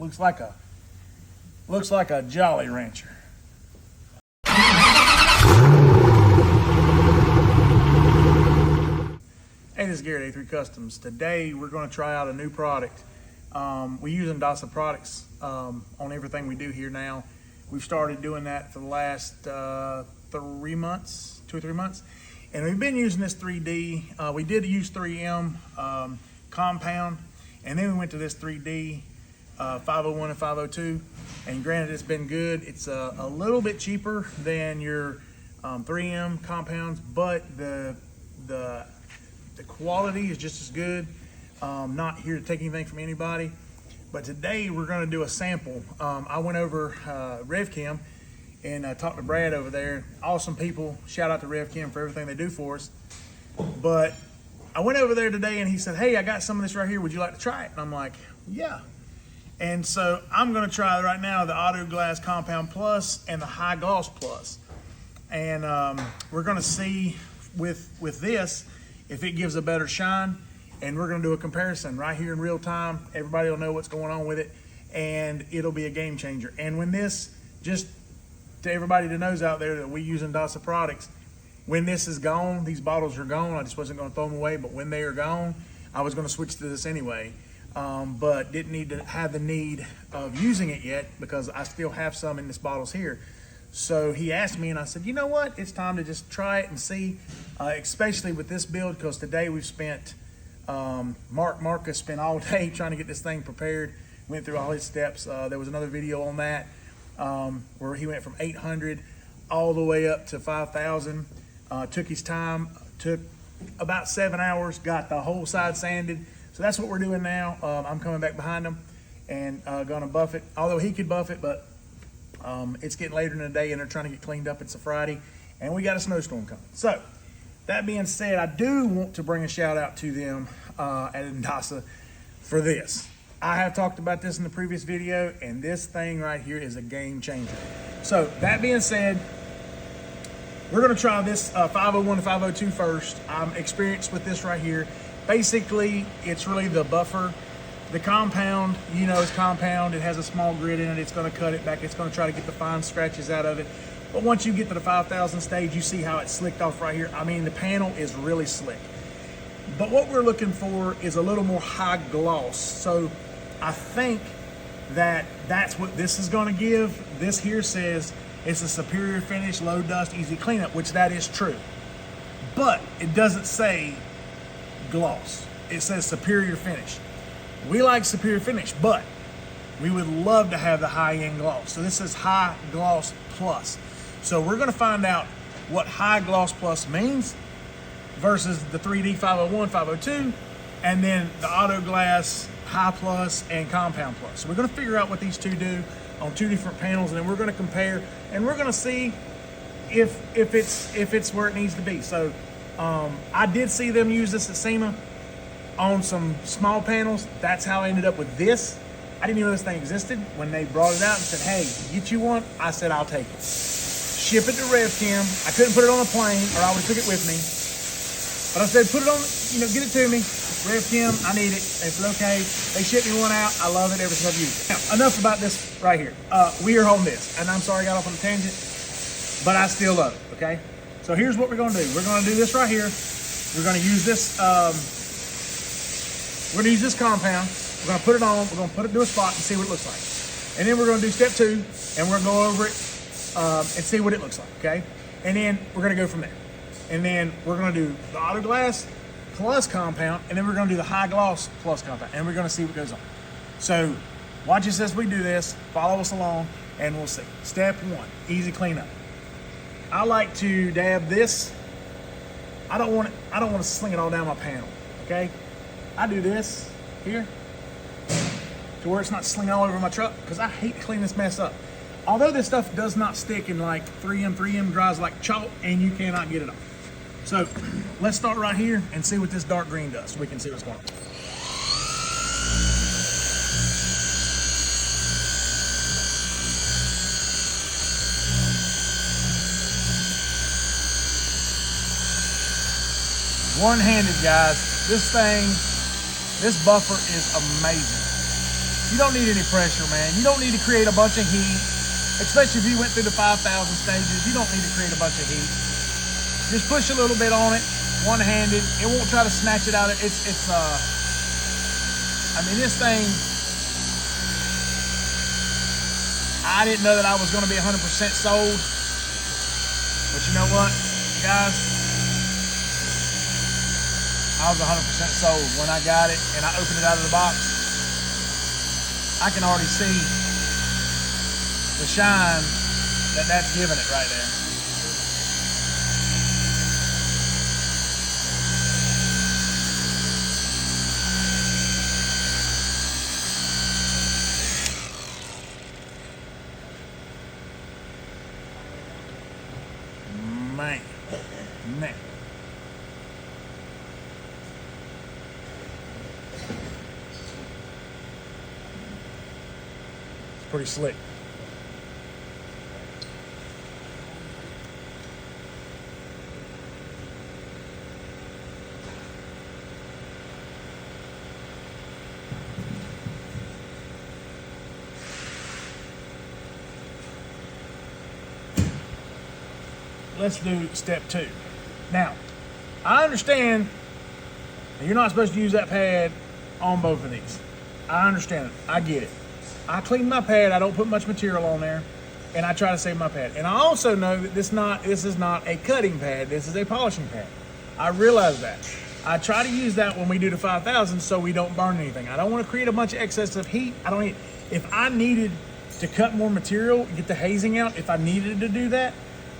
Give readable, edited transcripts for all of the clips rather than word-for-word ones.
Looks like a Jolly Rancher. Hey, this is Garrett A3 Customs. Today we're going to try out a new product. We use Indasa products on everything we do here now. We've started doing that for the last 3 months, 2 or 3 months. And we've been using this 3D. We did use 3M compound, and then we went to this 3D 501 and 502. And granted, it's been good. It's a little bit cheaper than your 3M compounds, but the quality is just as good. Not here to take anything from anybody, but today we're going to do a sample. I went over RevChem and talked to Brad over there. Awesome people. Shout out to RevChem for everything they do for us. But I went over there today and he said, hey, I got some of this right here. Would you like to try it? And I'm like, yeah. And so I'm going to try right now the Auto Glass Compound Plus and the High Gloss Plus. And we're going to see with this if it gives a better shine. And we're going to do a comparison right here in real time. Everybody will know what's going on with it, and it'll be a game changer. And when this, just to everybody that knows out there that we use Indasa products, when this is gone, these bottles are gone. I just wasn't going to throw them away, but when they are gone, I was going to switch to this anyway. But didn't need to have the need of using it yet because I still have some in this bottles here. So he asked me and I said, you know what? It's time to just try it and see, especially with this build, because today we've spent, Marcus spent all day trying to get this thing prepared, went through all his steps. There was another video on that where he went from 800 all the way up to 5,000. Took his time, took about 7 hours, got the whole side sanded. So that's what we're doing now. I'm coming back behind him and gonna buff it. Although he could buff it, but it's getting later in the day and they're trying to get cleaned up. It's a Friday and we got a snowstorm coming. So that being said, I do want to bring a shout out to them at Indasa for this. I have talked about this in the previous video, and this thing right here is a game changer. So that being said, we're gonna try this 501 to 502 first. I'm experienced with this right here. Basically, it's really the buffer. The compound, you know, it's compound. It has a small grit in it. It's gonna cut it back. It's gonna try to get the fine scratches out of it. But once you get to the 5,000 stage, you see how it's slicked off right here. I mean, the panel is really slick. But what we're looking for is a little more high gloss. So I think that that's what this is gonna give. This here says it's a superior finish, low dust, easy cleanup, which that is true. But it doesn't say gloss. It says superior finish. We like superior finish, but we would love to have the high-end gloss. So this is High Gloss Plus. So we're gonna find out what High Gloss Plus means versus the 3D 501, 502, and then the Auto Glass High Plus and Compound Plus. So we're gonna figure out what these two do on two different panels, and then we're gonna compare, and we're gonna see if it's where it needs to be. So I did see them use this at SEMA on some small panels. That's how I ended up with this. I didn't even know this thing existed. When they brought it out and said, hey, get you one, I said, I'll take it. Ship it to RevChem. I couldn't put it on a plane or I would have took it with me. But I said, put it on, get it to me. RevChem, I need it. They said, okay. They shipped me one out. I love it ever since I've used it. Now, enough about this right here. We are holding this. And I'm sorry I got off on a tangent, but I still love it, okay? So here's what we're gonna do. We're gonna do this right here. We're gonna use this, compound. We're gonna put it on, we're gonna put it to a spot and see what it looks like. And then we're gonna do step 2, and we're gonna go over it and see what it looks like, okay? And then we're gonna go from there. And then we're gonna do the Auto Glass Plus compound, and then we're gonna do the High Gloss Plus compound, and we're gonna see what goes on. So watch us as we do this, follow us along, and we'll see. Step 1, easy cleanup. I like to dab this. I don't want to sling it all down my panel, okay? I do this here to where it's not slinging all over my truck, because I hate to clean this mess up. Although this stuff does not stick in like 3M dries like chalk, and you cannot get it off. So let's start right here and see what this dark green does so we can see what's going on. One-handed, guys. This buffer is amazing. You don't need any pressure, man. You don't need to create a bunch of heat, especially if you went through the 5,000 stages. You don't need to create a bunch of heat. Just push a little bit on it, one-handed. It won't try to snatch it out. I mean, this thing, I didn't know that I was going to be 100% sold. But you know what, guys? I was 100% sold when I got it and I opened it out of the box. I can already see the shine that's giving it right there. Man. It's pretty slick. Let's do step 2. Now, I understand that you're not supposed to use that pad on both of these. I understand it. I get it. I clean my pad. I don't put much material on there, and I try to save my pad. And I also know that this is not a cutting pad. This is a polishing pad. I realize that. I try to use that when we do the 5,000 so we don't burn anything. I don't want to create a bunch of excessive heat. If I needed to cut more material, get the hazing out, if I needed to do that,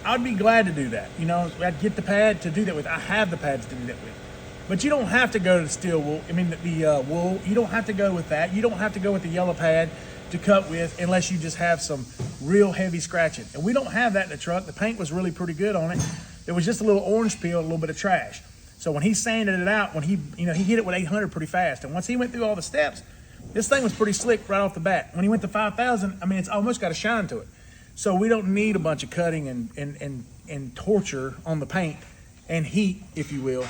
I'd be glad to do that. You know, I'd get the pad to do that with. I have the pads to do that with. But you don't have to go to the steel wool. I mean, the wool. You don't have to go with that. You don't have to go with the yellow pad to cut with unless you just have some real heavy scratching. And we don't have that in the truck. The paint was really pretty good on it. It was just a little orange peel, a little bit of trash. So when he sanded it out, when he hit it with 800 pretty fast. And once he went through all the steps, this thing was pretty slick right off the bat. When he went to 5,000, I mean, it's almost got a shine to it. So we don't need a bunch of cutting and torture on the paint and heat, if you will.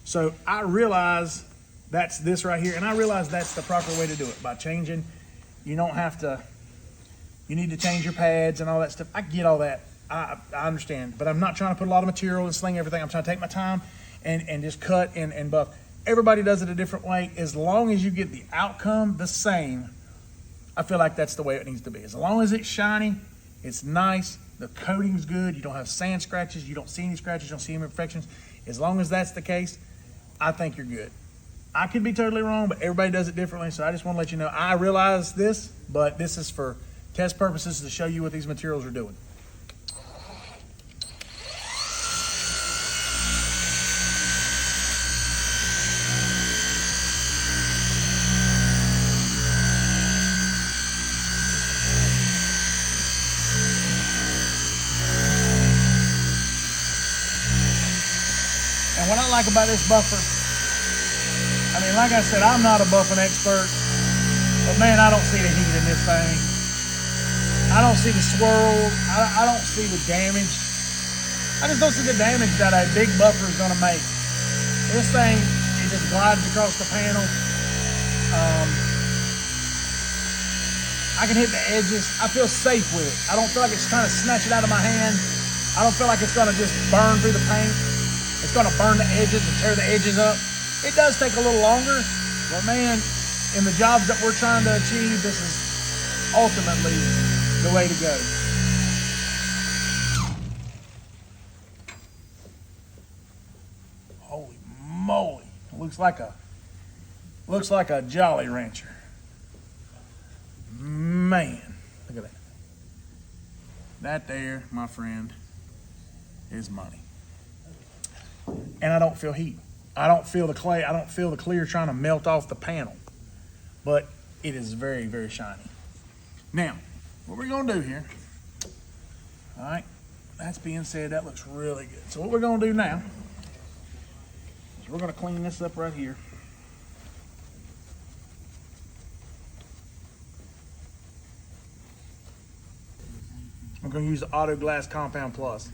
So I realize that's this right here, and I realize that's the proper way to do it. By changing, you don't have to, you need to change your pads and all that stuff. I get all that. I understand, but I'm not trying to put a lot of material and sling everything. I'm trying to take my time and just cut and buff. Everybody does it a different way. As long as you get the outcome the same, I feel like that's the way it needs to be. As long as it's shiny, it's nice, the coating's good, you don't have sand scratches, you don't see any scratches, you don't see any imperfections. As long as that's the case, I think you're good. I could be totally wrong, but everybody does it differently, so I just want to let you know. I realize this, but this is for test purposes to show you what these materials are doing. And what I like about this buffer, I mean, like I said, I'm not a buffing expert, but man, I don't see the heat in this thing. I don't see the swirl. I don't see the damage. I just don't see the damage that a big buffer is gonna make. This thing, it just glides across the panel. I can hit the edges. I feel safe with it. I don't feel like it's trying to snatch it out of my hand. I don't feel like it's gonna just burn through the paint. It's going to burn the edges and tear the edges up. It does take a little longer, but man, in the jobs that we're trying to achieve, this is ultimately the way to go. Holy moly. Looks like a Jolly Rancher. Man, look at that. That there, my friend, is money. And I don't feel heat. I don't feel the clay. I don't feel the clear trying to melt off the panel. But it is very, very shiny. Now, what we're going to do here, all right, that's being said, that looks really good. So what we're going to do now is we're going to clean this up right here. I'm going to use the Auto Glass Compound Plus.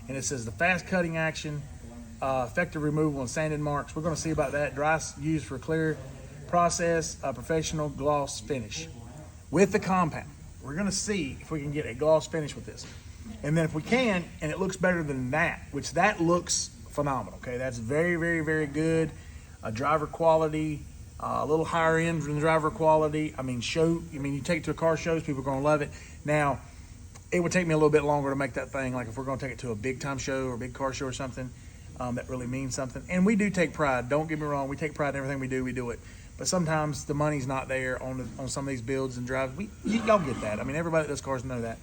And it says the fast cutting action, effective removal and sanding marks. We're going to see about that. Dry use for clear Process Professional Gloss Finish with the compound. We're gonna see if we can get a gloss finish with this. And then if we can, and it looks better than that, which that looks phenomenal, okay? That's very, very, very good. Driver quality, a little higher end than driver quality. I mean, you take it to a car shows, people are gonna love it. Now, it would take me a little bit longer to make that thing, like if we're gonna take it to a big time show or a big car show or something, that really means something. And we do take pride, don't get me wrong, we take pride in everything we do it. But sometimes the money's not there on some of these builds and drives. Y'all get that. I mean, everybody that does cars know that.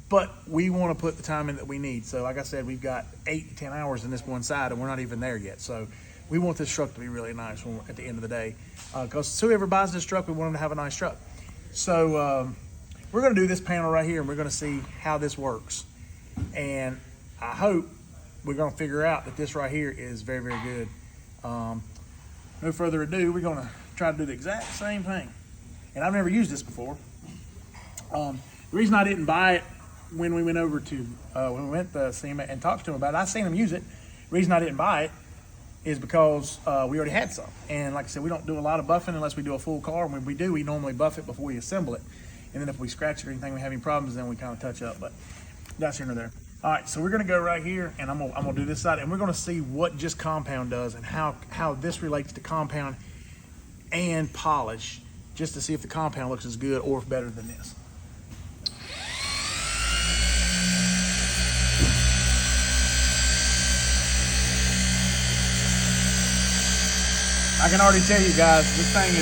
But we want to put the time in that we need. So like I said, we've got 8 to 10 hours in this one side, and we're not even there yet. So we want this truck to be really nice at the end of the day. Because whoever buys this truck, we want them to have a nice truck. So we're going to do this panel right here, and we're going to see how this works. And I hope we're going to figure out that this right here is very, very good. No further ado, we're going to try to do the exact same thing. And I've never used this before. The reason I didn't buy it when we went over to, when we went to see him and talked to him about it, I seen him use it. The reason I didn't buy it is because we already had some. And like I said, we don't do a lot of buffing unless we do a full car. When we do, we normally buff it before we assemble it. And then if we scratch it or anything, we have any problems, then we kind of touch up. But that's here and there. All right, so we're gonna go right here, and I'm gonna do this side, and we're gonna see what just compound does and how this relates to compound and polish, just to see if the compound looks as good or if better than this. I can already tell you guys, this thing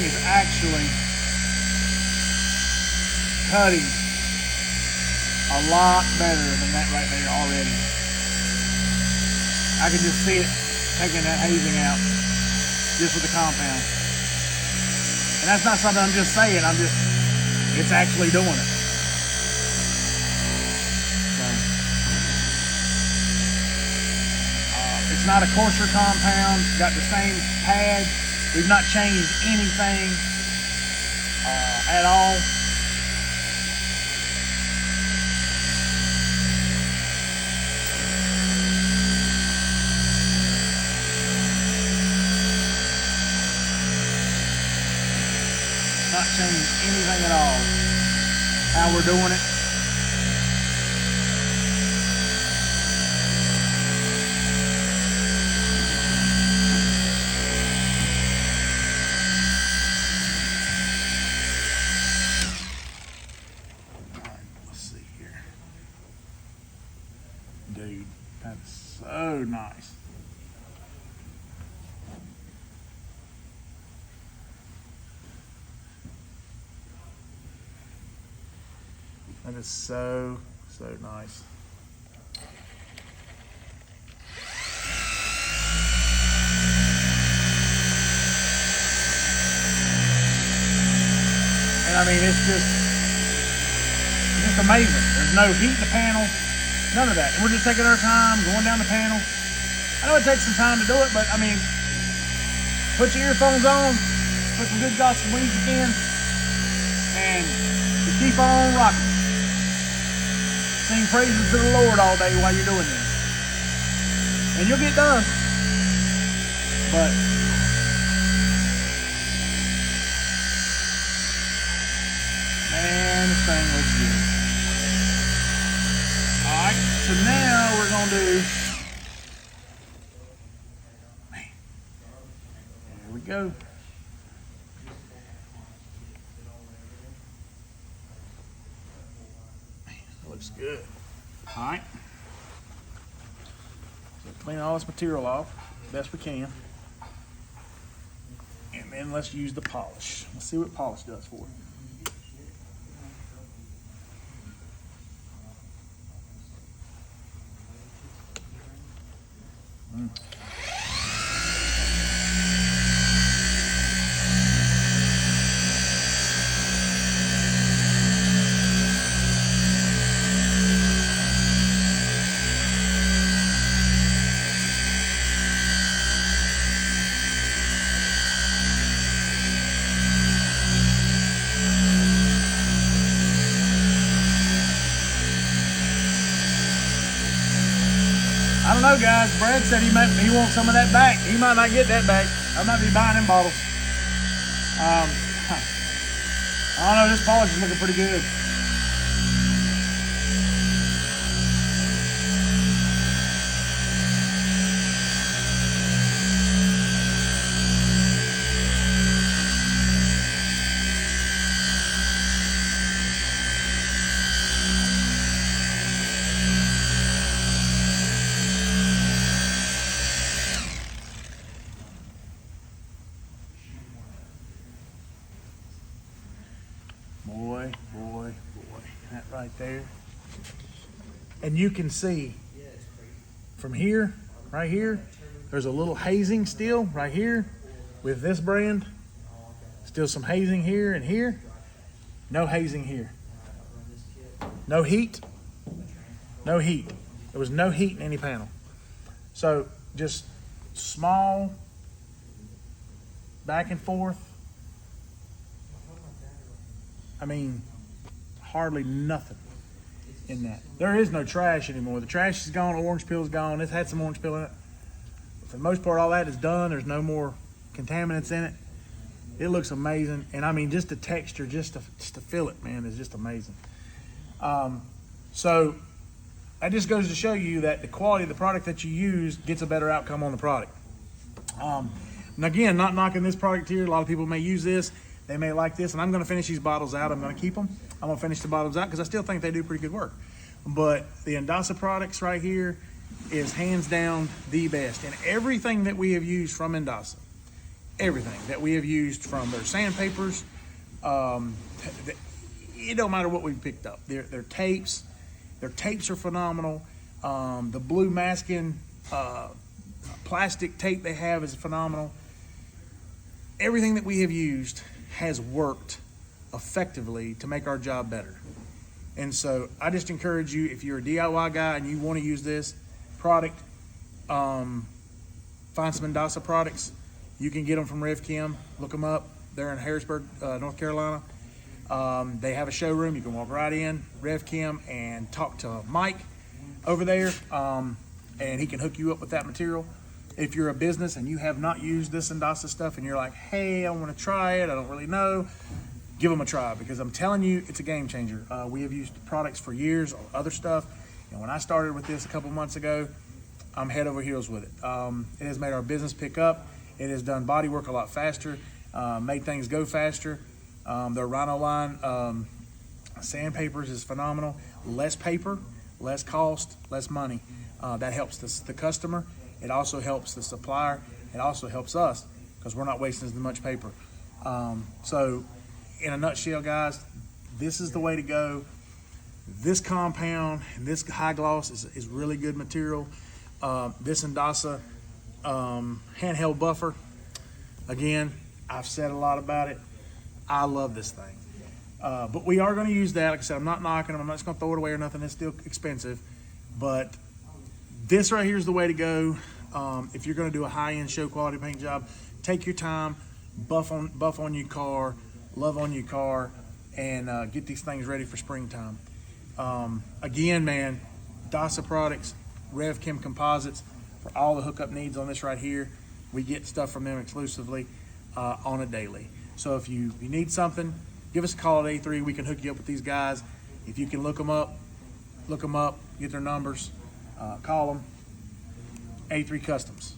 is actually cutting a lot better than that right there already. I can just see it taking that hazing out just with the compound. And that's not something I'm just saying, it's actually doing it. So, it's not a coarser compound, got the same pad. We've not changed anything at all. Not changing anything at all. How we're doing it. All right, let's see here. Dude, that's so nice. That is so nice. And I mean, it's just amazing. There's no heat in the panel, none of that. And we're just taking our time, going down the panel. I know it takes some time to do it, but I mean, put your earphones on, put some good gospel music in, and just keep on rocking. Sing praises to the Lord all day while you're doing this. And you'll get done. But man, this thing looks good. Alright, so now we're gonna do, man, there we go. Looks good. All right. So clean all this material off best we can. And then let's use the polish. Let's see what polish does for it. I don't know, guys. Brad said he wants some of that back. He might not get that back. I might be buying them bottles. I don't know. This polish is looking pretty good. Boy, that right there. And you can see from here, right here, there's a little hazing still right here with this brand. Still some hazing here and here. No hazing here. No heat. No heat. There was no heat in any panel. So just small back and forth. I mean, hardly nothing in that. There is no trash anymore. The trash is gone. Orange peel is gone. It's had some orange peel in it. For the most part, all that is done. There's no more contaminants in it. It looks amazing. And I mean, just the texture, just to feel it, man, is just amazing. So that just goes to show you that the quality of the product that you use gets a better outcome on the product. And again, not knocking this product here. A lot of people may use this. They may like this, and I'm going to finish these bottles out. I'm going to keep them. I'm going to finish the bottles out because I still think they do pretty good work. But the Indasa products right here is hands down the best. And everything that we have used from Indasa, everything that we have used from their sandpapers, it don't matter what we've picked up. Their tapes are phenomenal. The blue masking plastic tape they have is phenomenal. Everything that we have used has worked effectively to make our job better. And so I just encourage you, if you're a DIY guy and you want to use this product, find some Indasa products. You can get them from Rev Chem. Look them up. They're in Harrisburg, North Carolina. They have a showroom. You can walk right in, Rev Chem, and talk to Mike over there, and he can hook you up with that material. If you're a business and you have not used this Indasa stuff and you're like, hey, I want to try it, I don't really know, give them a try, because I'm telling you, it's a game changer. We have used products for years, other stuff, and when I started with this a couple months ago, I'm head over heels with it. It has made our business pick up. It has done body work a lot faster, made things go faster. Their Rhino line sandpapers is phenomenal. Less paper, less cost, less money. That helps the customer. It also helps the supplier. It also helps us because we're not wasting as much paper. So in a nutshell, guys, this is the way to go. This compound, this high gloss is really good material. This Indasa handheld buffer, again, I've said a lot about it. I love this thing. But we are going to use that. Like I said, I'm not knocking them. I'm not just going to throw it away or nothing. It's still expensive. But this right here is the way to go. If you're going to do a high-end show quality paint job, take your time, buff on your car, love on your car, and get these things ready for springtime. Again, man, Indasa products, Rev Chem Composites, for all the hookup needs on this right here. We get stuff from them exclusively on a daily. So if you need something, give us a call at A3. We can hook you up with these guys. If you can look them up, get their numbers, call them. A3 Customs.